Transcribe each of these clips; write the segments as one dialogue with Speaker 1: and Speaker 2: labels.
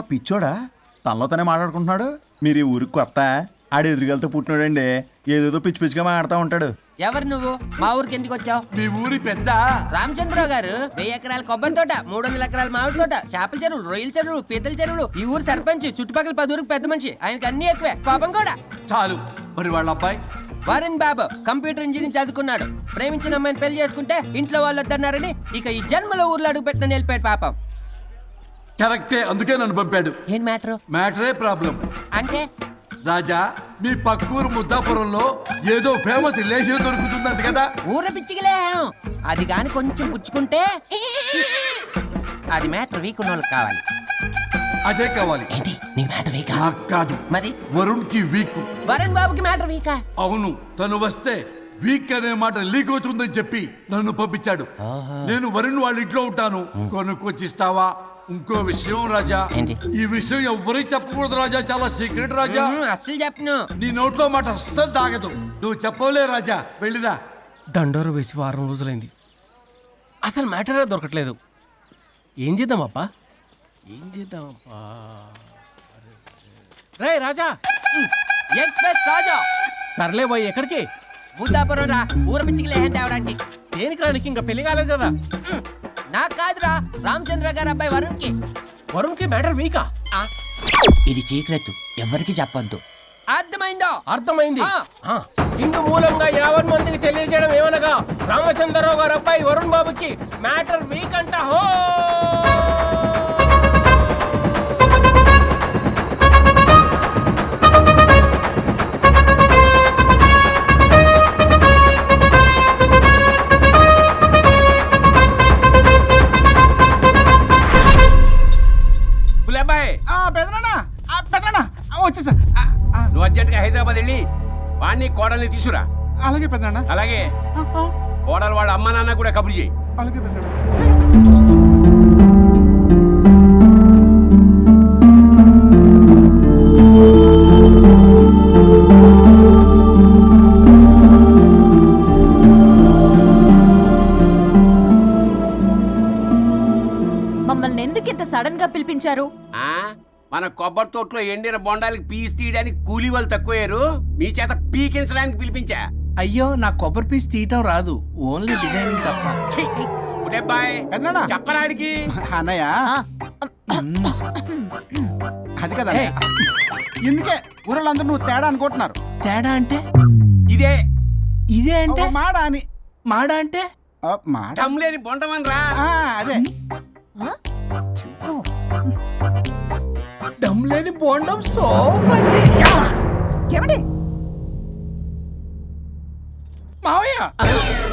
Speaker 1: పిచ్చోడా తనలో తనే మాట్లాడుకుంటున్నాడు. మీరు ఈ ఊరికి కొత్త, ఆడు ఎదురుగలతో పుట్టినాడండి. ఏదేదో పిచ్చి పిచ్చిగా మాట్లాడుతూ ఉంటాడు.
Speaker 2: ఎవరు నువ్వు? మా ఊరికి ఎందుకు వచ్చావు?
Speaker 3: మీ ఊరి పెద్ద
Speaker 2: రామచంద్రరావు గారు 1000 ఎకరాల కొబ్బరి తోట, 300 ఎకరాల మామిడి తోట, చేపల చెరువులు, రొయ్యల చెరువులు, పీతల చెరువులు, ఈ ఊరు సర్పంచ్, చుట్టుపక్కల 10 ఊరికి పెద్ద మనిషి. ఆయనకి అన్ని ఎక్కువే, కోపం కూడా.
Speaker 3: చాలు. మరి వాళ్ళ అబ్బాయి
Speaker 2: వరుణ్ బాబు కంప్యూటర్ ఇంజనీరింగ్ చదువుకున్నాడు. ప్రేమించిన అమ్మాయిని పెళ్లి చేసుకుంటే ఇంట్లో వాళ్ళు వద్దన్నారని ఇక ఈ జన్మలో ఊర్లో అడుగు పెట్టిన నిలిపాడు పాపం.
Speaker 3: కరెక్టే, అందుకే నన్ను పంపాడు.
Speaker 2: ఏం మ్యాటర్?
Speaker 3: మ్యాటరే ప్రాబ్లం.
Speaker 2: అంటే
Speaker 3: రాజా, మీ పక్కూరు ముద్దాపురంలో ఏదో ఫేమస్ రిలేషన్ దొరుకుతుందంట కదా.
Speaker 2: ఊర పిచ్చికిలే, అది గాని కొంచెం పుచ్చుకుంటే అది మ్యాటర్ వీక్ ఉన్న వాళ్ళకి కావాలి.
Speaker 3: అదే కావాలి.
Speaker 2: ఏంటి నీ మ్యాటర్ వీకా?
Speaker 3: నాకు కాదు,
Speaker 2: మరి
Speaker 3: వరుణ్ కి వీక్.
Speaker 2: వరుణ్ బాబుకి మ్యాటర్ వీకా?
Speaker 3: అవును, తను వస్తే వీక్ అనే మాట లీక్ అవుతుందని చెప్పి నన్ను పంపించాడు. నేను వరుణ్ వాళ్ళ ఇంట్లో ఉంటాను, కొనుక్కొచ్చిస్తావా? ఇంకో విషయం రాజా,
Speaker 2: ఏంటి?
Speaker 3: ఈ విషయం ఎవరికి చెప్పకూడదు రాజా, చాలా సీక్రెట్ రాజా.
Speaker 2: అస్సలు చెప్పను.
Speaker 3: నీ నోట్లో మాట అస్సలు తాగదు. నువ్వు చెప్పవలే రాజా, వెళ్ళిదా.
Speaker 4: దండోరు వేసి వారం రోజులైంది, అసలు మ్యాటరే దొరకట్లేదు. ఏం చేద్దామప్పా? రే రాజా,
Speaker 2: ఎక్స్ప్రెస్ రాజా.
Speaker 4: సర్లే పోయి ఎక్కడికి?
Speaker 2: బుద్ధాపురం రా, ఊర పిచ్చికిలే తేవడానికి.
Speaker 4: దేనికి రానికి? ఇంకా పెళ్లి కాలేదు కదా.
Speaker 2: నాకు కాదురా, రామచంద్ర గారు అబ్బాయి వరుణ్ కి.
Speaker 4: వరుణ్కి మ్యాటర్ వీకా?
Speaker 2: ఇది సీక్రెట్, ఎవరికి చెప్పొద్దు. అర్థమైందో?
Speaker 4: అర్థమైంది. ఇందు మూలంగా 50 మందికి తెలియజేయడం ఏమనగా, రామచంద్రరావు గారు అబ్బాయి వరుణ్ బాబుకి మ్యాటర్ వీక్ అంట. హో
Speaker 1: వచ్చేసా.
Speaker 5: నువ్వు అర్జెంట్గా హైదరాబాద్ వెళ్ళి వాణ్ణి కోడల్ని తీసుకురా.
Speaker 1: అలాగే పెద్దనా.
Speaker 5: అలాగే కోడలు వాళ్ళ అమ్మ నాన్న కూడా కబురు చేయి.
Speaker 1: అలాగే పెద్దనా.
Speaker 6: మమ్మల్ని ఎందుకు ఇంత సడన్ గా పిలిపించారు?
Speaker 5: మన కొబ్బరి తోటలో ఎండిన బొండాలకి పీస్ తీయడానికి కూలీ వాళ్ళు తక్కువయ్యారు, మీ చేత పీకించడానికి పిలిపించా.
Speaker 4: అయ్యో, నా కొబ్బరి పీస్ తీయటం రాదు, ఓన్లీ డిజైనింగ్ తప్ప.
Speaker 5: చెప్పరాడికి.
Speaker 1: అన్నయ్య అది కదా, ఇందుకే ఊరలందరూ నువ్వు తేడా అనుకుంటున్నారు.
Speaker 4: తేడా అంటే?
Speaker 5: ఇదే
Speaker 4: ఇదే అంటే
Speaker 1: మాడ అని.
Speaker 4: మాడ అంటే
Speaker 1: మాట
Speaker 5: టమ్లేని బొండమని రా.
Speaker 1: అదే
Speaker 4: దమ్లేని బోండం. మావయ్య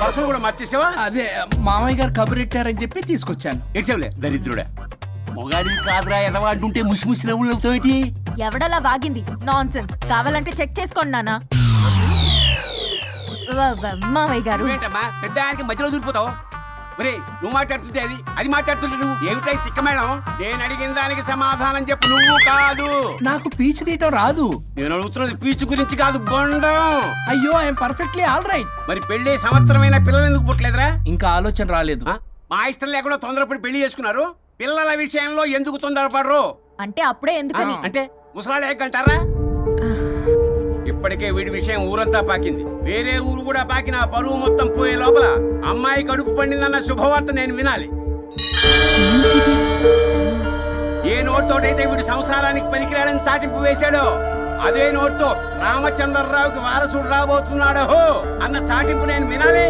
Speaker 5: పర్సలు కూడా మార్చేసావా?
Speaker 4: అదే మామయ్య గారు కబురెట్టారని చెప్పి తీసుకొచ్చాను.
Speaker 5: ఏడ్చావులే దరిద్రుడా. మొగాడి కాదురా ఎదవా అంటుంటే ముసి ముసి నవ్వులు అవుతావేటి?
Speaker 6: ఎవడలా వాగింది? నాన్సెన్స్. కావాలంటే చెక్ చేసుకోండి నాన్న. మామయ్య గారు
Speaker 5: ఏంటమ్మా పెద్ద ఆయనకి మధ్యలో దూరిపోతావు? ఒరే, నువ్వు మాట్లాడుతుంటే అది మాట్లాడుతుంటే నువ్వు ఏమిటై తిక్క మేడం? నేను అడిగిన దానికి సమాధానం చెప్పు. నువ్వు కాదు.
Speaker 4: నాకు పీచు తీయటం రాదు.
Speaker 5: నేను అడుగుతున్నది పీచు గురించి కాదు, బొండం.
Speaker 4: అయ్యో, ఐఎమ్ పర్ఫెక్ట్లీ ఆల్ రైట్.
Speaker 5: మరి పెళ్లి సంవత్సరమైన పిల్లలు ఎందుకు పుట్టలేదురా?
Speaker 4: ఇంకా ఆలోచన రాలేదు.
Speaker 5: మా ఇష్టం లేకుండా తొందరపడి పెళ్లి చేసుకున్నారు. పిల్లల విషయంలో ఎందుకు తొందరపడరు?
Speaker 6: అంటే అప్పుడే ఎందుకని?
Speaker 5: అంటే ముసలాళ్ళు ఏకంటారా? ఇప్పటికే వీడి విషయం ఊరంతా పాకింది. వేరే ఊరు కూడా పాకిన పరువు మొత్తం పోయే లోపల అమ్మాయి కడుపు పండిందన్న శుభవార్త నేను వినాలి. ఏ నోట్తోటైతే వీడు సంసారానికి పనికిరాడని చాటింపు వేశాడో, అదే నోట్తో రామచంద్రరావుకి వారసుడు రాబోతున్నాడో అన్న చాటింపు నేను వినాలి.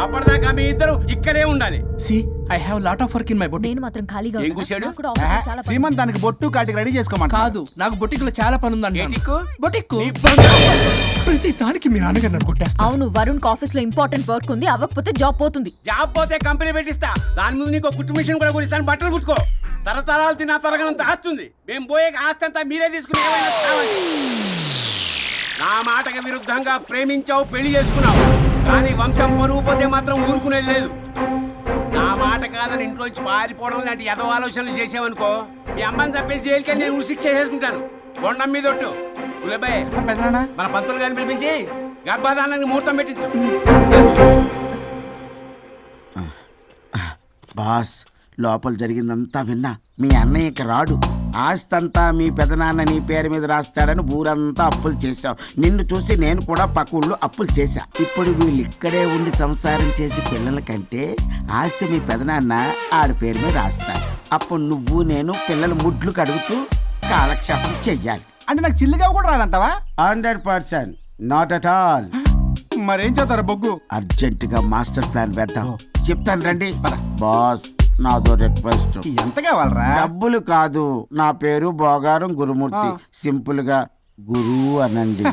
Speaker 5: అప్పటిదాకా మీ ఇద్దరు ఇక్కడే ఉండాలి.
Speaker 4: See, I have lot of work in my boutique.
Speaker 6: నేను మాత్రం ఖాళీగా
Speaker 5: ఏం
Speaker 6: ఉన్నా.
Speaker 5: కూశాడు?
Speaker 6: నాకు కూడా ఆఫీస్లో చాలా పని.
Speaker 1: సీమంతానికి బొట్టు కాటికి రెడీ చేసుకోమంట.
Speaker 4: కాదు, నాకు బొటిక్లో చాలా పని ఉందండి.
Speaker 5: ఏటిక్కు?
Speaker 4: బొటిక్కు
Speaker 5: నీ బంగారం.
Speaker 4: ప్రతి దానికి మీ నాన్నగారు నన్ను కొట్టేస్తా.
Speaker 6: అవును, వరుణ్ ఆఫీస్ లో ఇంపార్టెంట్ వర్క్ ఉంది, అవ్వకపోతే జాబ్ పోతుంది.
Speaker 5: జాబ్ పోతే కంపెనీ పెట్టిస్తా. దాని ముందు నీకు కుట్టు మిషన్ కూడా కొనిస్తాను, బట్టలు కుట్టుకో. తరతరాలు తిన్నా తరగనంత ఆస్తుంది. మేము పోయే ఆస్తి అంతా మీరే తీసుకుని ఏమైనా కావాలి. నా మాటకి విరుద్ధంగా ప్రేమించావు, పెళ్లి చేసుకున్నావు, కానీ వంశం పరువు పోతే మాత్రం ఊరుకునేది లేదు. నా మాట కాదని ఇంట్లోంచి పారిపోవడం లాంటి ఎదో ఆలోచనలు చేసావనుకో, మీ అమ్మని చంపేసి జైలుకి నేను ఉసిక్ చేసుకుంటాను. బొండం మీద ఒట్టు. ఉలబాయ్, మన పంతులు గారిని పిలిపించి గర్భధానానికి ముహూర్తం పెట్టించు.
Speaker 7: బాస్, లోపల జరిగిందంతా విన్నా. మీ అన్నయ్యకి రాడు.
Speaker 5: ఆస్తంతా మీ పెదనాన్న నీ పేరు మీద రాస్తాడని ఊరంతా అప్పులు చేశావు. నిన్ను చూసి నేను కూడా పక్క ఊళ్ళో అప్పులు చేశా. ఇప్పుడు వీళ్ళు ఇక్కడే ఉండి సంసారం చేసి పిల్లల కంటే ఆస్తి మీ పెదనాన్న ఆడి పేరు మీద రాస్తాడు. అప్పుడు నువ్వు నేను పిల్లల ముడ్లు కడుగుతూ కాలక్షేపం చెయ్యాలి.
Speaker 1: అంటే నాకు చిల్లిగా కూడా రాదంటావా?
Speaker 5: 100%, నాట్ అట్ ఆల్.
Speaker 1: మరేం చేస్తారా బొగ్గు?
Speaker 5: అర్జెంట్ గా మాస్టర్ ప్లాన్ వేద్దాం. చెప్తాను రండి. బాస్, నాదో రిక్వెస్ట్.
Speaker 1: ఎంత కావాలరా?
Speaker 5: డబ్బులు కాదు, నా పేరు బోగారం గురుమూర్తి. సింపుల్ గా గురు అనండి.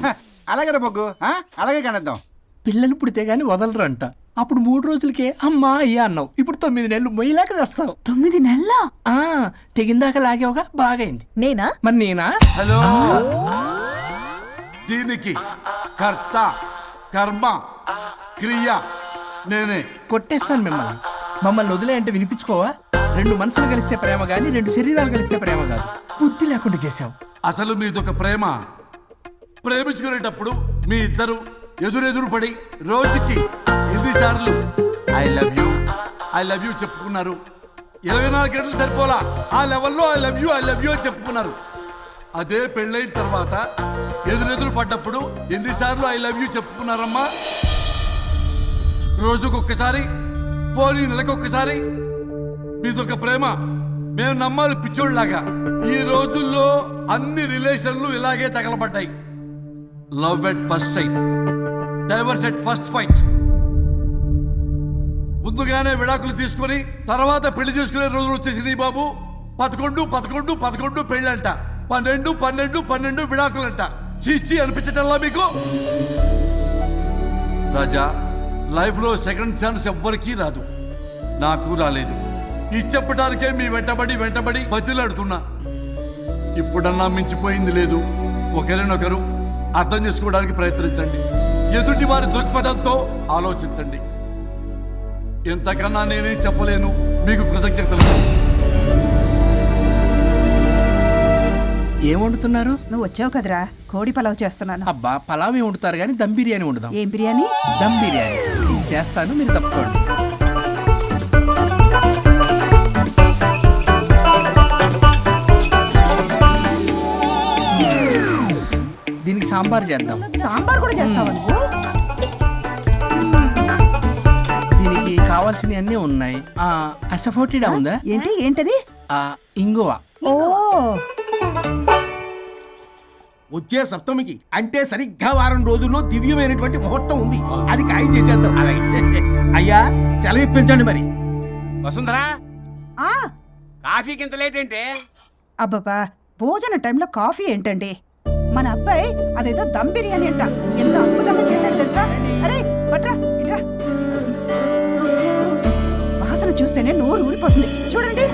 Speaker 1: అలాగే రా బొగ్గు, అలాగే కనేద్దాం.
Speaker 7: పిల్లలు పుడితే గాని వదలరంట. అప్పుడు 3 రోజులకే అమ్మా అయ్యా అన్నావు. ఇప్పుడు 9 నెలలు మొయ్యలాగా చేస్తావు.
Speaker 6: 9 నెలల
Speaker 7: తెగిందాక లాగేవగా బాగైంది.
Speaker 6: నేనా?
Speaker 7: మరి నేనా?
Speaker 3: హలో, దీనికి కర్త కర్మ క్రియ నేనే.
Speaker 7: కొట్టేస్తాను మిమ్మల్ని. మమ్మల్ని వదిలే అంటే వినిపించుకోవా? 2 మనసులు కలిస్తే ప్రేమ గాని 2 శరీరాలు కలిస్తే ప్రేమ కాదు. బుద్ధి లేకుండా చేసావు.
Speaker 3: అసలు మీదొక ప్రేమ. ప్రేమించుకునేటప్పుడు మీ ఇద్దరు ఎదురెదురు పడి రోజుకి ఎన్నిసార్లు ఐ లవ్ యూ చెప్పుకున్నారు? 24 గంటలు సరిపోలా. ఆ లెవెల్లో ఐ లవ్ యూ అని చెప్పుకున్నారు. అదే పెళ్ళైన తర్వాత ఎదురెదురు పడ్డప్పుడు ఎన్నిసార్లు ఐ లవ్ యూ చెప్పుకున్నారమ్మా? రోజుకొక్కసారి, పోనీ నెలకొక్కసారి. మీదొక ప్రేమ. మేము నమ్మాలి పిచ్చోళ్ళలాగా. ఈ రోజుల్లో అన్ని రిలేషన్లు ఇలాగే తగలబడ్డాయి. Love at first sight, divorce at first fight. ముందుగానే విడాకులు తీసుకొని తర్వాత పెళ్లి చేసుకునే రోజులు వచ్చేసింది బాబు. 11 పెళ్ళంట, 12 విడాకులంట. చీచి అనిపించటల్లా మీకు? రాజా, లైఫ్లో సెకండ్ ఛాన్స్ ఎవ్వరికీ రాదు. నాకు రాలేదు. ఇది చెప్పడానికే మీ వెంటబడి బతిలాడుతున్నా. ఇప్పుడన్నా మించిపోయింది లేదు. ఒకరినొకరు అర్థం చేసుకోవడానికి ప్రయత్నించండి. ఎదుటి వారి దృక్పథంతో ఆలోచించండి. ఎంతకన్నా నేనేం చెప్పలేను. మీకు కృతజ్ఞతలు.
Speaker 7: ఏం వండుతున్నారు?
Speaker 8: నువ్వు వచ్చావు కదరా, కోడి పలావ్ చేస్తున్నాను.
Speaker 7: అబ్బా, పలావ్ ఏం వండుతారు కానీ దమ్ బిర్యానీ వండుదాం.
Speaker 8: ఏం బిర్యానీ?
Speaker 7: దమ్ బిర్యానీ నేను చేస్తాను, మీరు తప్పుకోండి. దీనికి సాంబార్ చేద్దాం.
Speaker 8: సాంబార్ కూడా చేస్తావా నువ్వు?
Speaker 7: దీనికి కావాల్సినవి అన్నీ ఉన్నాయి. అసఫోటిడా ఉందా?
Speaker 8: ఏంటది?
Speaker 7: ఇంగువ.
Speaker 8: ఓ,
Speaker 9: వచ్చే సప్తమికి అంటే సరిగ్గా వారం రోజుల్లో దివ్యమైనటువంటి ముహూర్తం ఉంది. అది ఖాయం చేసేద్దాం. అయ్యా, సెలవు ఇప్పించండి మరి.
Speaker 5: వసుంధరా,
Speaker 8: ఆ,
Speaker 5: కాఫీకి ఇంత లేట్ ఏంటి?
Speaker 8: అబ్బబ్బా, భోజన టైంలో కాఫీ ఏంటండి? మన అబ్బాయి అదేదో దమ్ బిర్యానీ అంట, ఎంత అద్భుతంగా చేశాడు తెలుసా? అరే పట్రా, ఇట్రా. వాసన చూస్తేనే నోరు ఊరిపోతుంది. చూడండి.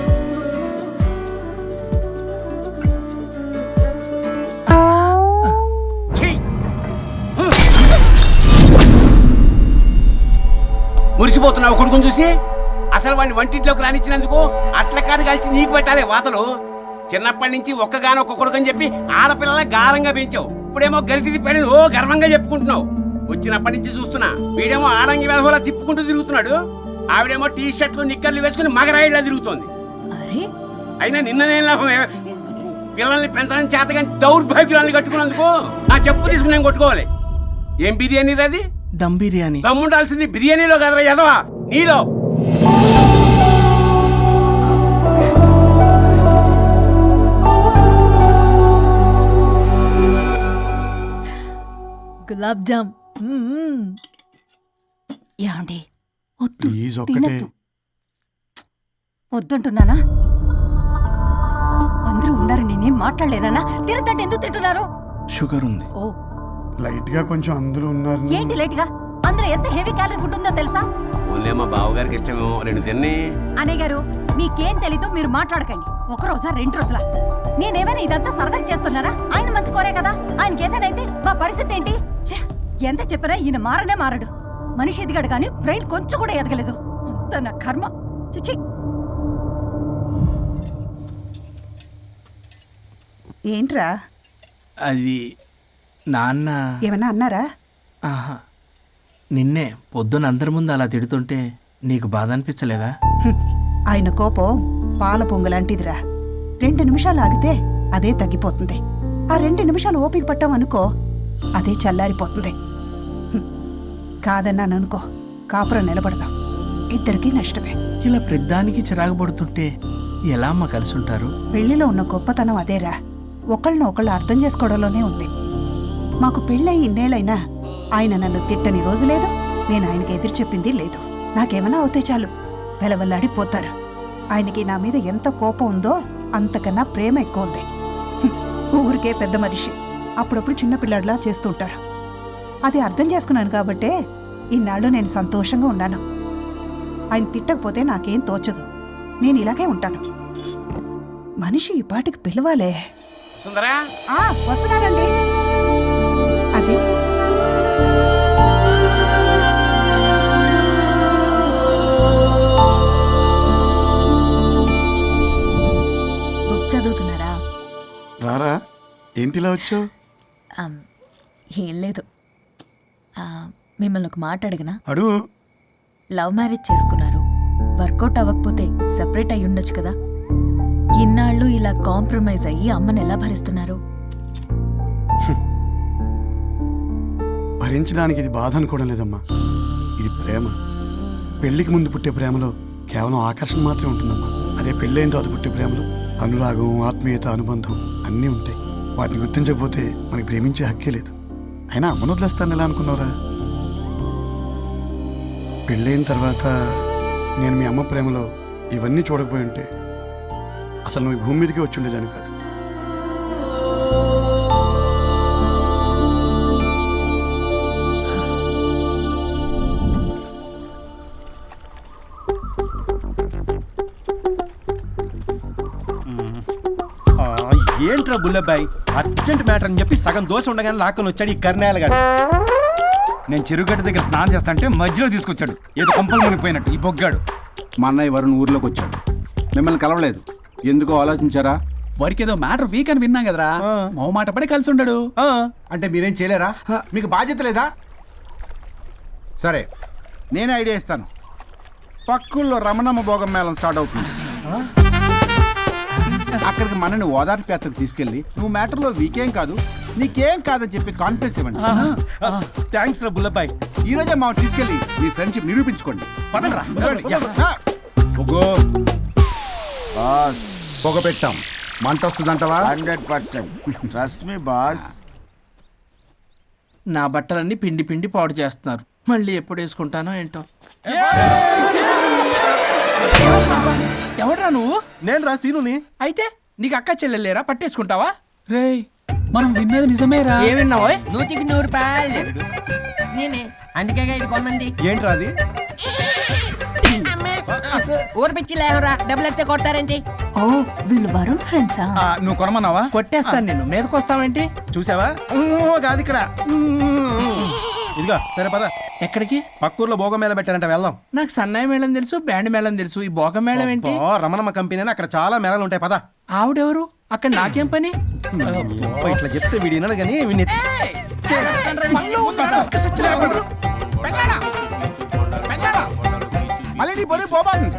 Speaker 5: మురిసిపోతున్నావు కొడుకుని చూసి? అసలు వాడిని వంటింట్లోకి రానిచ్చినందుకు అట్ల కాడు కలిసి నీకు పెట్టాలి వాతలు. చిన్నప్పటి నుంచి ఒక్కగానొక్క కొడుకు అని చెప్పి ఆడపిల్లల గారంగా పెంచావు. ఇప్పుడేమో గరిటి తిప్పాడు ఓ గర్వంగా చెప్పుకుంటున్నావు. వచ్చినప్పటి నుంచి చూస్తున్నా, వీడేమో ఆడంగి వేధవలా తిప్పుకుంటూ తిరుగుతున్నాడు. ఆవిడేమో టీ షర్ట్లు నిక్కర్లు వేసుకుని మగరాయిలా తిరుగుతోంది. అయినా నిన్న నేను లాభం? పిల్లల్ని పెంచడం చేతగాని దౌర్భాగ్యురాన్ని కట్టుకున్నందుకు నా చెప్పు తీసుకుని నేను కొట్టుకోవాలి. ఏం బిర్యానీ రాది?
Speaker 7: దమ్ బిర్యానీ.
Speaker 5: దమ్ముండాల్సింది బిర్యానీలో కదరా ఎదవా, నీలో.
Speaker 6: గులాబ్ జామ్. ఏమండి?
Speaker 1: ప్లీజ్ ఒక్కటే.
Speaker 6: వద్దంటున్నానా? అందరూ ఉన్నారు, నేనేం మాట్లాడలేనా? తినదంటే ఎందుకు తింటున్నారు?
Speaker 7: షుగర్ ఉంది.
Speaker 6: ఓ,
Speaker 1: లైట్ గా కొంచెం అందరూ ఉన్నారు.
Speaker 6: ఏంటి లైట్ గా? అందులో ఎంత హెవీ క్యాలరీ ఫుడ్ ఉందో తెలుసా?
Speaker 5: ఓన్లే మా బావగారికి ఇష్టమేమో 2 తిన్ని.
Speaker 6: అన్నయ్య గారు, మీకేం తెలీదు, మీరు మాట్లాడకండి. 1 రోజా 2 రోజులా? నేనేమైనా ఇదంతా సరదా చేస్తున్నారా? ఆయన మంచి కోరే కదా. ఆయనకి ఏదైతే మా పరిస్థితి ఏంటి? ఛే, ఎంత చెప్పినా ఈయన మారడు. మనిషి ఎదిగాడు కానీ బ్రెయిన్ కొంచెం కూడా ఎదగలేదు. అంత నా కర్మ. చిచి.
Speaker 8: ఏంట్రా?
Speaker 7: అది నాన్న.
Speaker 8: ఏమన్నా అన్నారా?
Speaker 7: ఆహా, నిన్నే పొద్దున అందరి ముందు అలా తిడుతుంటే నీకు బాధ అనిపించలేదా?
Speaker 8: ఆయన కోపం పాల పొంగులాంటిదిరా. 2 నిమిషాలు ఆగితే అదే తగ్గిపోతుంది. ఆ 2 నిమిషాలు ఓపిక పట్టామనుకో అదే చల్లారిపోతుంది. కాదన్నాననుకో కాపురం నిలబడదాం, ఇద్దరికీ నష్టమే.
Speaker 7: ఇలా ప్రతిదానికి చిరాకు పడుతుంటే ఎలా అమ్మ కలిసి ఉంటారు?
Speaker 8: పెళ్లిలో ఉన్న గొప్పతనం అదేరా, ఒకళ్ళని ఒకళ్ళు అర్థం చేసుకోవడంలోనే ఉంది. మాకు పెళ్ళయి ఇన్నేళ్ళైనా ఆయన నన్ను తిట్టని రోజు లేదు, నేను ఆయనకి ఎదురు చెప్పింది లేదు. నాకేమైనా అవుతే చాలు వెలవల్లాడిపోతారు. ఆయనకి నా మీద ఎంత కోపం ఉందో అంతకన్నా ప్రేమ ఎక్కువ ఉంది. ఊరికే పెద్ద మనిషి, అప్పుడప్పుడు చిన్నపిల్లాడిలా చేస్తుంటారు. అది అర్థం చేసుకున్నాను కాబట్టే ఇన్నాళ్ళు నేను సంతోషంగా ఉన్నాను. ఆయన తిట్టకపోతే నాకేం తోచదు, నేను ఇలాగే ఉంటాను. మనిషి ఈ పాటికి పిలవాలే.
Speaker 5: సుందరా,
Speaker 8: వస్తున్నానండి. అది
Speaker 6: బుక్ చదువుతున్నారా?
Speaker 1: రారా, ఏంటిలా వచ్చావు?
Speaker 6: ఏం లేదు, మిమ్మల్ని ఒక మాట అడిగినా?
Speaker 1: అడుగు.
Speaker 6: లవ్ మ్యారేజ్ చేసుకున్నారు, వర్కౌట్ అవ్వకపోతే సెపరేట్ అయ్యి ఉండొచ్చు కదా. ఇన్నాళ్ళు ఇలా కాంప్రమైజ్ అయ్యి అమ్మని ఎలా భరిస్తున్నారు?
Speaker 10: భరించడానికి ఇది బాధ అనుకోవడం లేదమ్మా, ఇది ప్రేమ. పెళ్లికి ముందు పుట్టే ప్రేమలో కేవలం ఆకర్షణ మాత్రమే ఉంటుందమ్మా. అదే పెళ్ళైన తర్వాత పుట్టే ప్రేమలో అనురాగం, ఆత్మీయత, అనుబంధం అన్నీ ఉంటాయి. వాటిని గుర్తించకపోతే మనకి ప్రేమించే హక్కే లేదు. అయినా అమ్మను వదిలేస్తాను ఎలా అనుకున్నావురా? పెళ్ళైన తర్వాత నేను మీ అమ్మ ప్రేమలో ఇవన్నీ చూడకపోయి ఉంటే అసలు నువ్వు ఈ భూమి మీదకి వచ్చి ఉండేదాన్ని కాదు.
Speaker 1: ఏంట్రా బుల్లబ్బాయ్, అర్జెంట్ మ్యాటర్ అని చెప్పి సగం దోశ ఉండగానే లాక్కొని వచ్చాడు ఈ కర్ణాలగాడు.
Speaker 11: నేను చెరుగడ్డ దగ్గర స్నానం చేస్తాంటే మధ్యలో తీసుకొచ్చాడు, ఏదో కంపలు మునిగిపోయినట్టు ఈ బొగ్గాడు.
Speaker 9: మా అన్నయ్య వరుణ్ ఊర్లోకి వచ్చాడు, మిమ్మల్ని కలవలేదు. ఎందుకో ఆలోచించారా?
Speaker 11: వారికి ఏదో మ్యాటర్ వీక్ అని విన్నాం కదరా, మో మాట పడి కలిసి ఉండడు.
Speaker 9: అంటే మీరేం చేయలేరా? మీకు బాధ్యత లేదా? సరే, నేనే ఐడియా ఇస్తాను. పక్కుల్లో రమణమ్మ భోగం మేళం స్టార్ట్ అవుతుంది. అక్కడికి మనని ఓదార్పు యాత్రకు తీసుకెళ్ళి నువ్వు మ్యాటర్లో వీకేం కాదు, నీకేం కాదని చెప్పి కాన్ఫిడెన్స్ ఇవ్వండి.
Speaker 1: థ్యాంక్స్ రా బుల్లబ్బాయ్.
Speaker 9: ఈ రోజే మా తీసుకెళ్ళి మీ ఫ్రెండ్షిప్ నిరూపించుకోండి. పదండ్రా. పొగ పెట్టాం, మంట వస్తుందంటవా?
Speaker 3: 100% ట్రస్ట్ మీ బాస్.
Speaker 7: నా బట్టలన్నీ పిండి పిండి పాడు చేస్తున్నారు, మళ్ళీ ఎప్పుడు వేసుకుంటానో ఏంటో. ఎవడ్రా నువ్వు?
Speaker 1: నేను రా సీనుని.
Speaker 7: అయితే నీకు అక్క చెల్లెలేరా, పట్టేసుకుంటావా?
Speaker 11: రేయ్, మనం విన్నది నిజమేరా?
Speaker 7: ఏమిన్నావో?
Speaker 2: 100కి 100 రూపాయలు నేనే, అందుకే ఇది కొమ్మంది.
Speaker 1: ఏంట్రా అది?
Speaker 2: ఊరు పిచ్చి లేవరా, డబ్బులు వస్తే కొడతారేంటి?
Speaker 6: ఓ, వీళ్ళు వరుణ్ ఫ్రెండ్సా?
Speaker 11: నువ్వు కొనమన్నావా?
Speaker 7: కొట్టేస్తాను నేను, మీదకొస్తావేంటి?
Speaker 1: చూసావా? కాదు ఇక్కడ. ఇదిగో సరే పద.
Speaker 7: ఎక్కడికి?
Speaker 1: పక్కూర్లో భోగం మేళ పెట్టారంట, వెళ్దాం.
Speaker 7: నాకు సన్నాయి మేళం తెలుసు, బ్యాండ్ మేళం తెలుసు, ఈ బోగం మేళం ఏంటి?
Speaker 1: రమణమ్మ కంపెనీ అని అక్కడ చాలా మేళలు ఉంటాయి, పద.
Speaker 7: ఆవిడెవరు? అక్కడ నాకేం పని?
Speaker 1: ఇట్లా చెప్తే వీడి వినడు కానీ వీడిని
Speaker 9: మళ్ళీ నీ పొరి పోబాతుంది.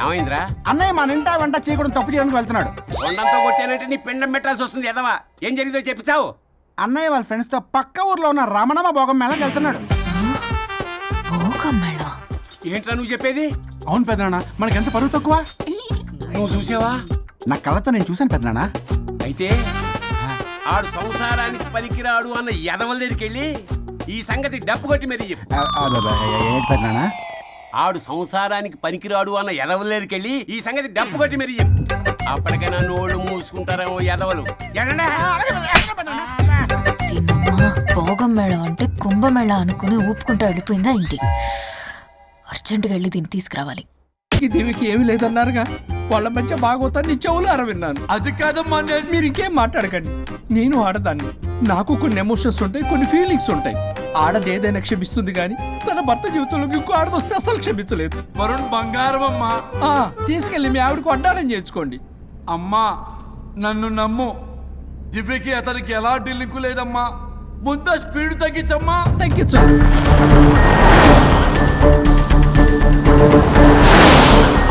Speaker 5: ఏమైందిరా?
Speaker 9: అన్నయ్య మన ఇంటా వెంట చేయకూడదు తప్పు చేయడానికి వెళ్తున్నాడు.
Speaker 5: కొండంతో కొట్టానంటే నీ పిండం పెట్టాల్సి వస్తుంది ఎదవా. ఏం జరిగిందో చెప్పిచావు?
Speaker 9: అన్నయ్య వాళ్ళ ఫ్రెండ్స్ తో పక్క ఊర్లో ఉన్న రమణమ్మ భోగం మేళకి వెళ్తున్నాడు.
Speaker 5: ఏంట్రా నువ్వు చెప్పేది?
Speaker 9: అవును పెద్దనాన్న, మనకెంత పరువు తక్కువ.
Speaker 5: నువ్వు చూసావా?
Speaker 9: నా కళ్ళతో నేను చూశాను పెద్దనాన్న.
Speaker 5: అయితే ఆడు సంసారానికి పనికిరాడు అన్న ఎదవల దగ్గరికి వెళ్ళి ఈ సంగతి డప్పు కొట్టి మరీ చెప్పు.
Speaker 9: ఏంటి పెద్దనాన్న?
Speaker 5: ఆడు సంసారానికి పనికిరాడు అన్న ఎదవల దగ్గరికి వెళ్ళి ఈ సంగతి డప్పు కొట్టి మరీ చెప్పు. అప్పటికైనా నోళ్ళు మూసుకుంటారేమో ఎదవలు.
Speaker 6: భోగం మేళ అంటే కుంభమేళ అనుకుని ఊపుకుంటూ వెళ్ళిపోయిందా ఇంటి. అర్జెంటుగా వెళ్ళి దీన్ని తీసుకురావాలి.
Speaker 7: దీనికి ఏమి లేదన్నారుగా, వాళ్ళ మధ్య బాగోతాన్ని చెవులారా విన్నాను.
Speaker 3: అది కాదమ్మా,
Speaker 7: మీరు ఇంకేం మాట్లాడకండి. నేను ఆడదాన్ని, నాకు కొన్ని ఎమోషన్స్ ఉంటాయి, కొన్ని ఫీలింగ్స్ ఉంటాయి. ఆడది ఏదైనా క్షమిస్తుంది కానీ తన భర్త జీవితంలోకి ఇంకో ఆడదొస్తే అసలు క్షమించలేదు.
Speaker 3: వరుణ్ బంగారం అమ్మా.
Speaker 7: తీసుకెళ్ళి మీ ఆవిడకు వడ్డానం చేయించుకోండి.
Speaker 3: అమ్మా నన్ను నమ్ము, దివ్యకి అతనికి ఎలాంటి లింకు లేదమ్మా. ముందు స్పీడ్ తగ్గించమ్మా.
Speaker 7: తగ్గించు.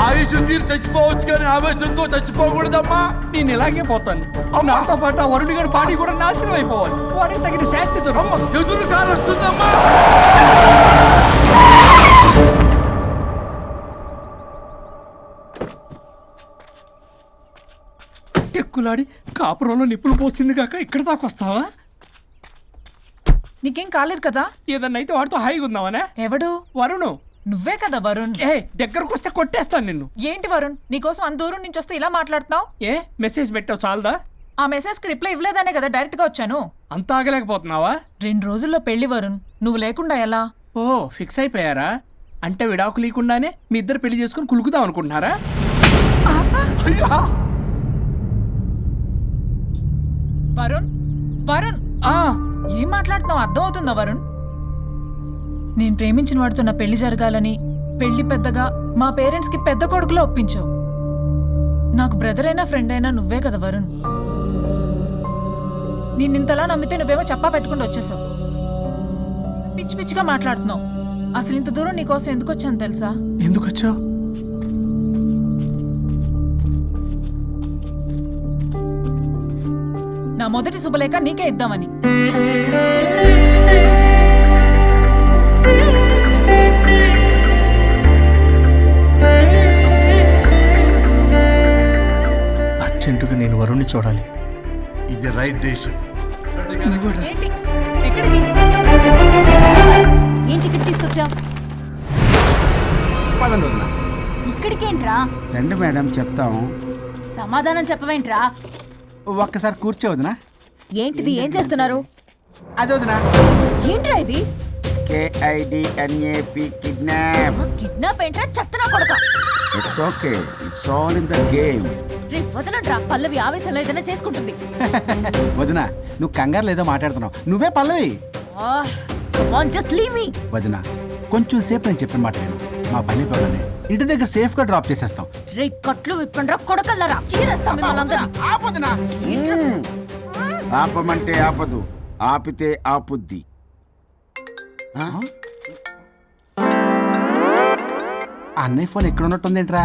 Speaker 3: ఆయుష్ తీరు చచ్చిపోవచ్చు కానీ ఆవేశంతో చచ్చిపోకూడదమ్మా.
Speaker 7: నేను ఇలాగే పోతాను నాతో పాటు ఆ వరుడి గారి బాడీ కూడా నాశనం అయిపోవాలి. వాడికి తగిన శాస్తి దొరకదు.
Speaker 3: ఎదురు కారు వస్తుందమ్మా.
Speaker 7: టెక్కులాడి కాపురంలో నిప్పులు పోస్తుంది కాక ఇక్కడ దాకా వస్తావా?
Speaker 6: నీకేం కాలేదు కదా?
Speaker 7: ఏదన్నా అయితే వాడితో హాయిగా ఉందామనే.
Speaker 6: ఎవడు?
Speaker 7: వరుణు.
Speaker 6: నువ్వే కదా వరుణ్.
Speaker 7: ఏ దగ్గరకు వస్తే కొట్టేస్తాను నిన్ను.
Speaker 6: ఏంటి వరుణ్, నీకోసం అంత దూరం నుంచి వస్తే ఇలా మాట్లాడుతున్నావు?
Speaker 7: ఏ మెసేజ్ పెట్టావు చాలదా?
Speaker 6: ఆ మెసేజ్కి రిప్లై ఇవ్వలేదనే కదా డైరెక్ట్ గా వచ్చాను.
Speaker 7: అంత ఆగలేకపోతున్నావా?
Speaker 6: 2 రోజుల్లో పెళ్లి వరుణ్, నువ్వు లేకుండా ఎలా?
Speaker 7: ఓ ఫిక్స్ అయిపోయారా? అంటే విడాకు లేకుండానే మీ ఇద్దరు పెళ్లి చేసుకుని కులుకుదాం అనుకుంటున్నారా?
Speaker 6: వరుణ్ వరుణ్ ఏం మాట్లాడుతున్నావు అర్థం అవుతుందా వరుణ్? నేను ప్రేమించిన వాడితో నా పెళ్లి జరగాలని పెళ్లి పెద్దగా మా పేరెంట్స్ కి పెద్ద కొడుకులో ఒప్పించావు. నాకు బ్రదర్ అయినా ఫ్రెండ్ అయినా నువ్వే కదా వరుణ్. నిన్నింతలా నమ్మితే నువ్వేమో చెప్పా పెట్టుకుంటూ వచ్చేసావు. పిచ్చి పిచ్చిగా మాట్లాడుతున్నావు. అసలు ఇంత దూరం నీకోసం ఎందుకు వచ్చాను తెలుసా?
Speaker 7: ఎందుకు వచ్చావు?
Speaker 6: నా మొదటి శుభలేఖ నీకే ఇద్దామని.
Speaker 7: అర్జెంటుగా నేను వరుణ్ణి చూడాలి.
Speaker 3: ఇది రైట్ డెసిషన్.
Speaker 6: ఏంటి? ఎక్కడికి? ఏంటి ఇక్కడ తీసుకొచ్చావు?
Speaker 9: పదండి వదినా.
Speaker 6: ఇక్కడికేంట్రా?
Speaker 9: రండి మేడం చెప్తాం.
Speaker 6: సమాధానం చెప్పవేంట్రా?
Speaker 9: ఒక్కసారి కూర్చో వదినా.
Speaker 6: ఏంటిది? ఏం చేస్తున్నారు?
Speaker 9: అది వదినా.
Speaker 6: ఏంట్రా ఇది?
Speaker 9: KIDNAP kidnap.
Speaker 6: కిడ్నాప్ ఏంట్రా? చెత్తనా కొడక.
Speaker 9: It's okay, it's all in the game.
Speaker 6: రే వదలంట్రా, పల్లవి ఆవేశంలో ఏదైనా చేసుకుంటుంది.
Speaker 9: వదినా నువ్వు కంగారు లేదో మాట్లాడుతున్నావు. నువ్వే పల్లవి.
Speaker 6: Just leave me.
Speaker 9: వదినా కొంచెం సేపు నేను చెప్పిన మాట విను. మా పని పగలనే ఇంటి దగ్గర సేఫ్ గా డ్రాప్ చేసేస్తాం.
Speaker 6: రే కట్లు విప్పండ్రా కొడకల్లరా, చీరేస్తాం మిమ్మల్ని అందరినీ.
Speaker 9: ఆపమంటే ఆపదు, ఆపితే ఆపుద్ది. అన్నయ్య ఫోన్ ఎక్కడ ఉన్నట్టుందేంట్రా?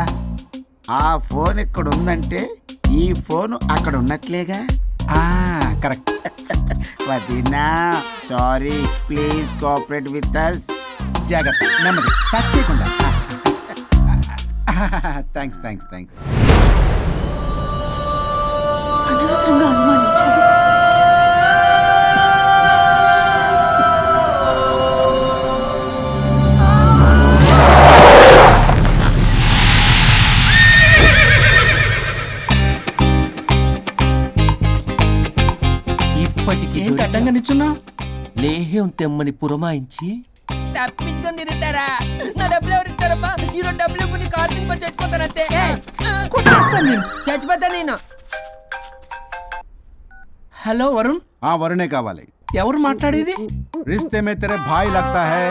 Speaker 9: ఆ ఫోన్ ఎక్కడ ఉందంటే ఈ ఫోన్ అక్కడ ఉన్నట్లేగా. కరెక్ట్. వదినా sorry, please cooperate with us. జాగ్రత్త, నెమ్మది, టచ్ చేయకుండా. Thanks thanks thanks.
Speaker 6: అనవసరంగా అనుమానించాను.
Speaker 7: ఏంటి అడ్డంగా నిల్చున్నా?
Speaker 2: లేహ్యం తెమ్మని పురమాయించి తప్పించుకొని తిరుగుతారా? నా డబ్బులు ఎవరు ఇస్తారమ్మా? ఈరోజు డబ్బులు ఇవ్వని కార్తీక్ పని చచ్చిపోతానంతే. చచ్చిపోతా నేను.
Speaker 7: హలో వరుణ్.
Speaker 9: వరుణే కావాలి.
Speaker 7: ఎవరు మాట్లాడేది?
Speaker 9: रिश्ते में तेरे भाई लगता है,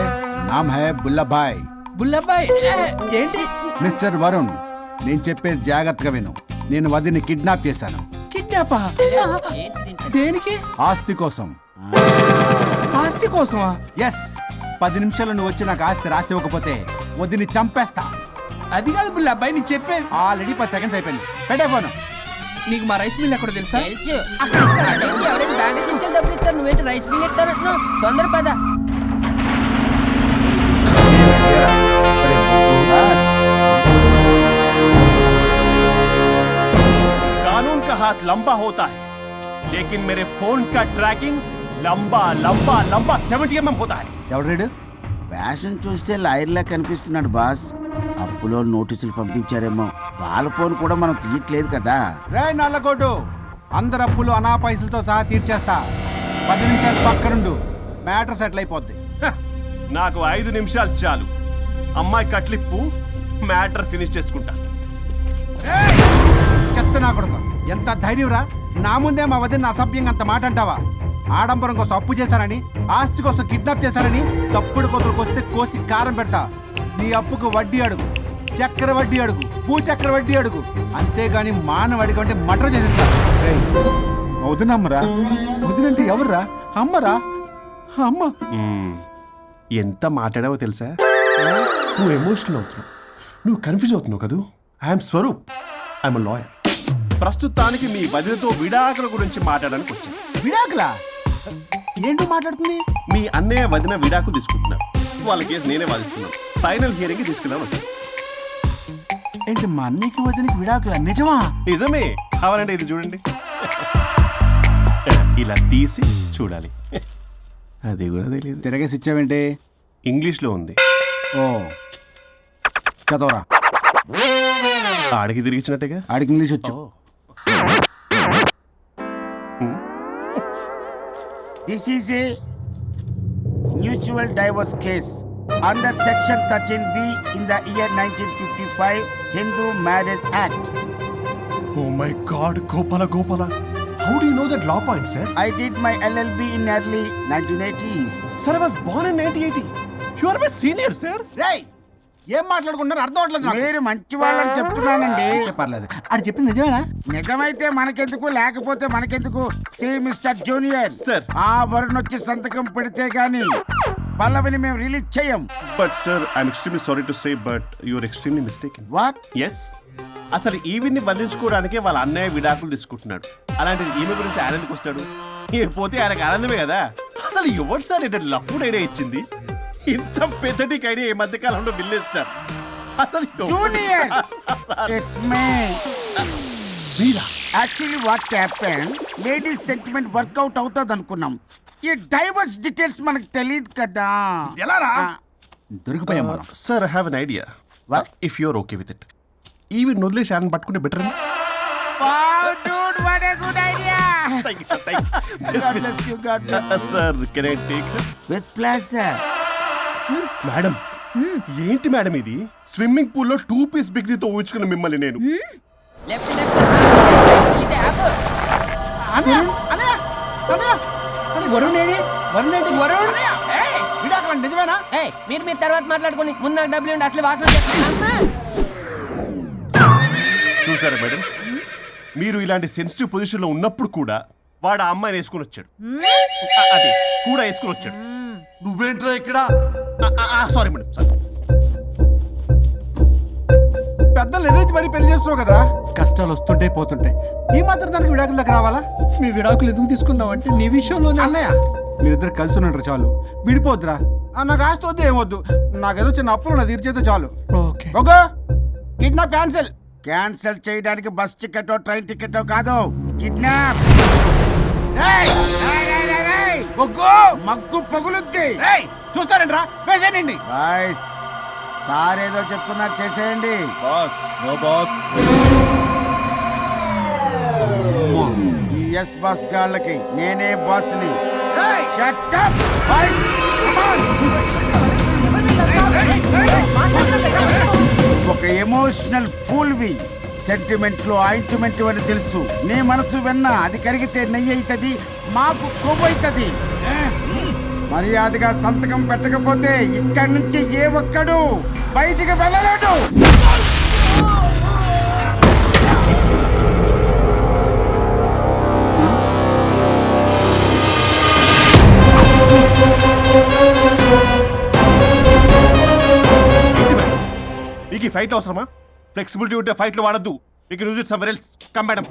Speaker 9: नाम है बुल्लाभाई.
Speaker 7: బుల్లబ్బాయ్. ఏంటి?
Speaker 9: మిస్టర్ వరుణ్, నేను చెప్పేది జాగ్రత్తగా విను. నేను వదిని కిడ్నాప్ చేశాను.
Speaker 7: కిడ్నాపా? దేనికి?
Speaker 9: ఆస్తి కోసం.
Speaker 7: ఆస్తి కోసమా?
Speaker 9: ఎస్. 10 నిమిషాలు నువ్వు వచ్చి నాకు ఆస్తి రాసి ఇవ్వకపోతే వదిని చంపేస్తా.
Speaker 7: అది కాదు బుల్లబ్బాయ్, నీ చెప్పే.
Speaker 9: ఆల్రెడీ 10 సెకండ్స్ అయిపోయింది. పెట్టే ఫోను.
Speaker 7: నీకు మా రైస్ మిల్ ఎక్కడ తెలుసా?
Speaker 2: తెలుసు. అదేంటి, ఎవరైనా బ్యాంక్ తీసుకెళ్ళి డబ్బులు ఇస్తారు, నువ్వేంటి రైస్ బిల్ ఇస్తారంటున్నావు? తొందర పద.
Speaker 1: कानून का हाथ लंबा होता है, लेकिन मेरे फोन का ट्रैकिंग लंबा लंबा लंबा 70 mm होता है.
Speaker 9: ఎవడు రేడు?
Speaker 12: ఫ్యాషన్ చూస్తే లాయర్లా కనిపిస్తున్నాడు బాస్. అప్పులో నోటీసులు పంపించారేమో. వాళ్ళ ఫోన్ కూడా మనం తీయట్లేదు కదా.
Speaker 9: రే నల్లగొడ్డు, అందరు అప్పులు అనా పైసలతో సహా తీర్చేస్తా. 10 నిమిషాలు పక్కనుండు, మ్యాటర్ సెటిల్ అయిపోద్ది.
Speaker 1: నాకు 5 నిమిషాలు చాలు. అమ్మాయి కట్లిప్పు, మ్యాటర్ ఫినిష్ చేసుకుంటా.
Speaker 9: చెత్త నా కొడుకు, ఎంత ధైర్యంరా? నా ముందే మా వదిన అసభ్యంగా అంత మాట అంటావా? ఆడంబరం కోసం అప్పు చేశారని, ఆస్తి కోసం కిడ్నాప్ చేశారని తప్పుడు కొతులకు వస్తే కోసి కారం పెడతా. నీ అప్పుకు వడ్డీ అడుగు, చక్కెర వడ్డీ అడుగు, భూచక్ర వడ్డీ అడుగు. అంతేగాని మానవ అడిగి అంటే మటర్ చేసేస్తా. వదినమ్మరా? వదినంటే ఎవర్రా? అమ్మరా? అమ్మ.
Speaker 1: ఎంత మాట్లాడావో తెలుసా? నువ్వు ఎమోషనల్ అవుతున్నావు. నువ్వు కన్ఫ్యూజ్ అవుతున్నావు కదూ. I'm Swaroop, I'm lawyer. ప్రస్తుతానికి మీ వదినతో విడాకుల గురించి మాట్లాడడానికి వచ్చాను.
Speaker 9: విడాకులా? ఏంటో మాట్లాడుతుంది?
Speaker 1: మీ అన్నయ్య వదిన విడాకులు తీసుకుంటున్నారు. వాళ్ళ కేసు నేనే వాదిస్తున్నాను. ఫైనల్ హియరింగ్ తీసుకెళ్ళాను వచ్చాను.
Speaker 9: ఏంటి మా అన్నయ్యకి వదినకి విడాకులా? నిజమా?
Speaker 1: నిజమే. కావాలంటే ఇది చూడండి. ఇలా తీసి చూడాలి. అది కూడా తెలియదు.
Speaker 9: తిరగేసి ఇచ్చావేంటి?
Speaker 1: ఇంగ్లీష్లో ఉంది.
Speaker 9: ఓ చదవరా.
Speaker 1: ఆడికి తిరిగిచ్చినట్టుగా.
Speaker 9: ఆడికి ఇంగ్లీష్ వచ్చు.
Speaker 12: This is a mutual divorce case under section 13B in the year 1955 Hindu marriage act.
Speaker 1: Oh my God, Gopala. How do you know that law point, sir?
Speaker 12: I did my LLB in early 1980s.
Speaker 1: Sir, I was born in 1980. You are my senior, sir.
Speaker 9: రేయ్, ఏం మాట్లాడుకున్నారు అర్థం అవట్లేదు నాకు.
Speaker 12: మీరు మంచి వాళ్ళని చెప్తున్నానండి.
Speaker 9: పర్లేదు. అది చెప్పింది నిజమేనా?
Speaker 12: నిజమైతే మనకెందుకు, లేకపోతే మనకెందుకు? See mister junior,
Speaker 1: Sir.
Speaker 12: ఆ వరుణ్ వచ్చి సంతకం పెడితే గాని పల్లవిని మేము రిలీజ్ చేయం.
Speaker 1: But sir, I'm extremely sorry to say, but you are extremely mistaken.
Speaker 12: What?
Speaker 1: Yes. అసలు ఈవిని బంధించుకోవడానికే వాళ్ళ అన్నయ్య విడాకులు తీసుకుంటున్నాడు. అలాంటిది ఈమె గురించి ఆనందకు వస్తాడు. పోతే ఆయనకు ఆనందమే కదా. అసలు ఎవరు సార్ ఏంటో లఫ్డ్ ఐడియా ఇచ్చింది? ఇంత పెద్దటికి ఐడియా ఈ మధ్య కాలంలో విల్లేదు సార్. అసలు
Speaker 12: జూనియర్, ఇట్స్ మీ.
Speaker 1: మీరా?
Speaker 12: Actually what happen, ladies sentiment work out అవుతుంది అనుకున్నాం. ఈ డైవర్స్ డీటెయిల్స్ మనకు తెలియదు కదా.
Speaker 9: ఎలా రా? దొరికిపోయాం మనం.
Speaker 1: Sir, I have an idea.
Speaker 12: What?
Speaker 1: If you're okay with it, ఈవిని వదిలేసి ఆయన పట్టుకుంటే better.
Speaker 12: Wow, dude, what a good idea.
Speaker 1: Sir, can I take?
Speaker 12: With pleasure.
Speaker 1: Madam, ఏంటి మేడం ఇది? స్విమ్మింగ్ పూల్ లో 2 పీస్ బిగ్నీతో ఊహించుకున్న మిమ్మల్ని నేను.
Speaker 2: లెఫ్ట్ ఇది ఆపు.
Speaker 9: విడాకులు నిజమేనా?
Speaker 2: ఏయ్, మీరు తర్వాత మాట్లాడుకొని ముందు నాకు డబ్బులు ఉండి అసలు వాసన చేస్తున్నా.
Speaker 1: చూసారా మేడం, మీరు ఇలాంటి సెన్సిటివ్ పొజిషన్ లో ఉన్నప్పుడు కూడా వాడు ఆ అమ్మాయిని వేసుకుని వచ్చాడు. అదే కూడా వేసుకుని వచ్చాడు.
Speaker 3: నువ్వేంట్రా ఇక్కడ?
Speaker 1: Sorry madam, sorry.
Speaker 9: పెద్దలు ఎదురు మరి పెళ్లి చేస్తున్నావు కదరా. కష్టాలు వస్తుంటే పోతుంటాయి. ఈ మాత్రం దానికి విడాకుల దగ్గర రావాలా?
Speaker 7: మీ విడాకులు ఎందుకు తీసుకున్నావంటే నీ విషయంలోనే.
Speaker 9: అన్నయ్య, మీరిద్దరు కలిసి ఉన్నట్టు చాలు. విడిపోద్దురా. నాకు ఆస్తి వద్దు, ఏమొద్దు. నాకేదో చిన్న అప్పులు నా తీర్చేదో చాలు.
Speaker 7: Okay.
Speaker 9: Okay, kidnap cancel.
Speaker 12: Cancel చేయడానికి బస్ టికెట్ ట్రైన్ టికెట్ కాదు, కిడ్నాప్. మగ్గు పగులుద్ది.
Speaker 9: చూస్తారంట్రా, వేసేయండి.
Speaker 12: బాయ్స్, సార్ ఏదో చెప్తున్నారు, చేసేయండి.
Speaker 1: Boss, no boss.
Speaker 12: ఈ ఎస్ బస్ గాళ్ళకి నేనే బాస్ని. Shut up, boys. Come on. ఒక ఎమోషనల్ ఫూల్వి. సెంటిమెంట్ లో ఆయింట్మెంట్ అని తెలుసు. నీ మనసు వెన్న, అది కరిగితే నెయ్యి అవుతుంది, మాకు కొవ్వు అవుతుంది. మర్యాదగా సంతకం పెట్టకపోతే ఇక్కడి నుంచి ఏ ఒక్కడు బయటికి వెళ్ళలేడు.
Speaker 1: మీకు ఈ ఫైట్ అవసరమా? ఫ్లెక్సిబిలిటీ ఉంటే ఫైట్ లో వాడద్దు. You can use it somewhere else. Come madam.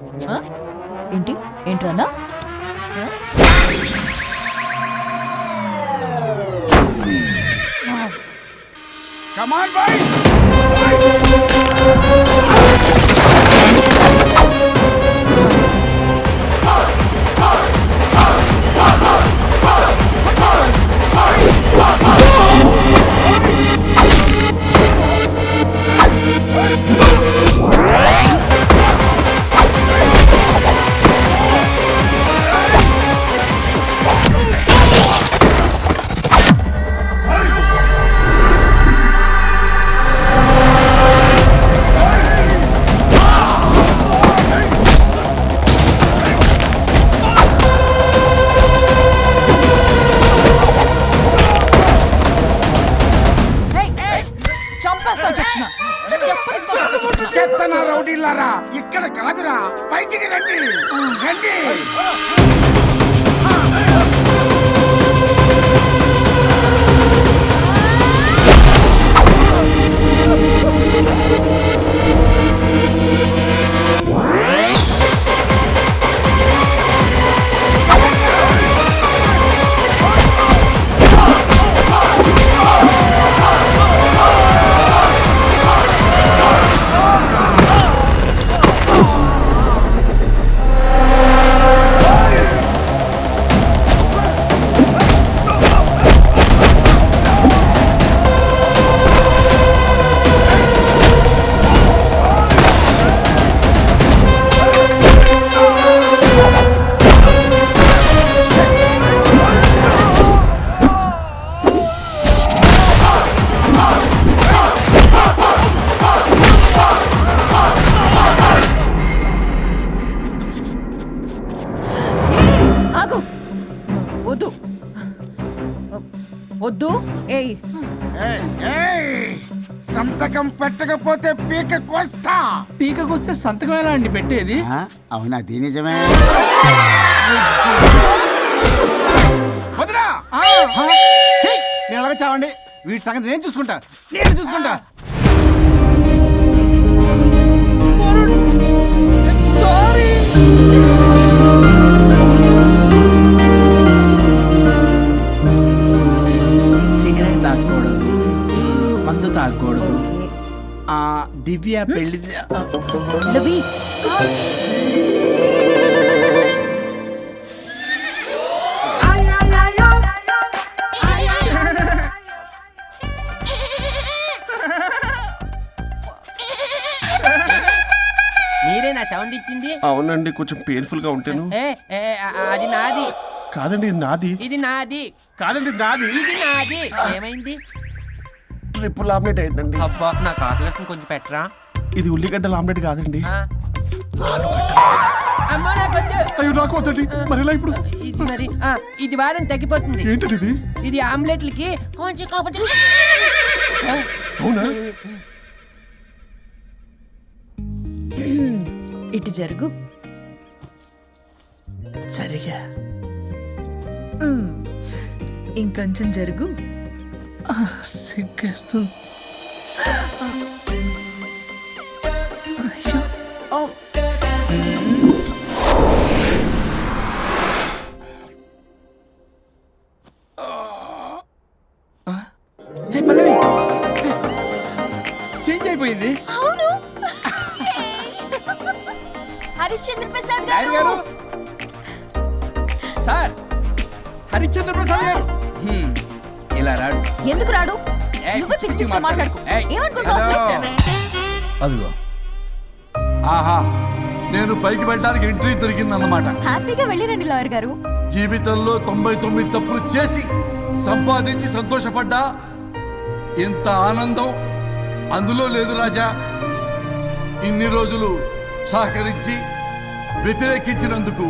Speaker 6: ఏంట్రన్నా?
Speaker 12: Come on, boys. చెత్తన రౌడీలారా, ఇక్కడ కాదురా, బయటికి రండి, రండి.
Speaker 6: ఏయ్
Speaker 12: సంతకం పెట్టకపోతే పీక కోస్తా.
Speaker 7: పీకకొస్తే సంతకం ఎలా అండి పెట్టేది?
Speaker 12: అవునా, అది నిజమే.
Speaker 9: వదినా నేను అలాగే చావండి, వీటి సంగతి నేను చూసుకుంటా.
Speaker 7: సిగరెట్ తాగకూడదు, మందు తాగకూడదు. దివ్య పెళ్లి
Speaker 6: లవి
Speaker 2: మీరే నా సౌండ్ ఇచ్చింది?
Speaker 1: అవునండి, కొంచెం పెయిన్ఫుల్ గా ఉంటాను.
Speaker 2: అది నాది.
Speaker 1: కాదండి ఇది నాది.
Speaker 2: ఇది నాది.
Speaker 1: కాదండి ఇది నాది.
Speaker 2: ఇది నాది. ఏమైంది?
Speaker 1: ట్రిపుల్ ఆమ్లెట్ అయిందండి.
Speaker 2: అబ్బా నాకు ఆకలిస్తుంది, కొంచెం పెట్టరా.
Speaker 1: ఇది ఉల్లిగడ్డల ఆమ్లెట్ కాదండి.
Speaker 2: అమ్మా నాకొద్దు.
Speaker 1: అయ్యో నాకు వద్దండి, మరి ఇలా ఇప్పుడు
Speaker 2: ఇది మరి ఇది వారం తగ్గిపోతుంది.
Speaker 1: ఏంటండి ఇది?
Speaker 2: ఇది ఆమ్లెట్లకి కొంచెం
Speaker 1: అవునా?
Speaker 6: ఇటు జరుగు.
Speaker 7: సరిగా
Speaker 6: ఇంకొంచెం జరుగు.
Speaker 7: సిగ్గేస్తుంది. చేంజ్ అయిపోయింది.
Speaker 6: అవును. హరిశ్చంద్ర ప్రసాద్
Speaker 7: డాడీ గారు, సార్ హరిశ్చంద్ర ప్రసాద్ గారు. ఇలా రాడు.
Speaker 6: ఎందుకు రాడు? నువ్వే పిచ్చి పిచ్చిగా మాట్లాడుకో. ఏమనుకుంటావు అసలు?
Speaker 3: అదిగో ఆహా, నేను పైకి వెళ్ళడానికి ఎంట్రీ దొరికిందన్నమాట.
Speaker 6: హ్యాపీగా వెళ్ళిరండి లాయర్ గారు.
Speaker 3: జీవితంలో 99 తప్పులు చేసి సంపాదించి సంతోషపడ్డా ఇంత ఆనందం అందులో లేదు రాజా. ఇన్ని రోజులు సహకరించి వ్యతిరేకించినందుకు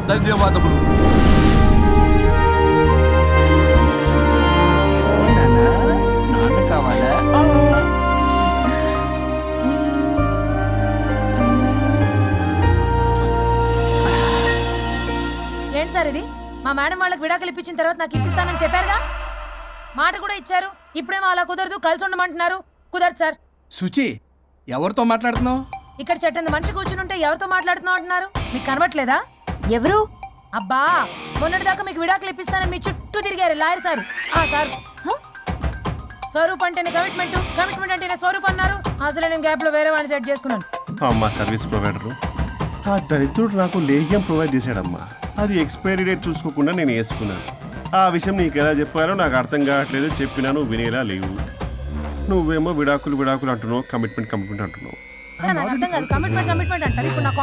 Speaker 3: ధన్యవాదములు.
Speaker 7: నాన్న కావాలా?
Speaker 6: ఏంటి సార్ ఇది? మా మేడం వాళ్ళకి విడాకులు ఇప్పించిన తర్వాత నాకు ఇప్పిస్తానని చెప్పారుగా, మాట కూడా ఇచ్చారు. ఇప్పుడేమో అలా కుదరదు, కలిసి ఉండమంటున్నారు. కుదరదు సార్.
Speaker 7: సుచి, ఎవరితో మాట్లాడుతున్నావు?
Speaker 6: ఇక్కడ చెట్టంత మనిషి కూర్చుని ఉంటే ఎవరితో మాట్లాడుతున్నావు అంటున్నారు. మీకు కనబట్లేదా? ఎవరు? అబ్బా, మొన్నటిదాకా మీకు విడాకులు ఇప్పిస్తానని మీ చుట్టూ తిరిగారు లాయర్ సార్. సార్ స్వరూప్ అంటేనే కమిట్మెంట్, కమిట్మెంట్ అంటేనే స్వరూప్ అన్నారు. అసలు నేను గ్యాప్ లో వేరే వాడిని సెట్ చేసుకున్నాను.
Speaker 1: అమ్మా సర్వీస్ ప్రొవైడరు ఆ దరిద్రుడు నాకు లేహ్యం ప్రొవైడ్ చేశాడమ్మా. అది ఎక్స్పైరీ డేట్ చూసుకోకుండా నేను వేసుకున్నాను. ఆ విషయం నీకు ఎలా చెప్పారో నాకు అర్థం కావట్లేదు. చెప్పినాను వినేలా లేవు. నువ్వేమో విడాకులు అంటున్నావు, కమిట్మెంట్ అంటున్నావు.
Speaker 6: నాకు అర్థం కాదు. కమిట్మెంట్ అంటారు. ఇప్పుడు నాకు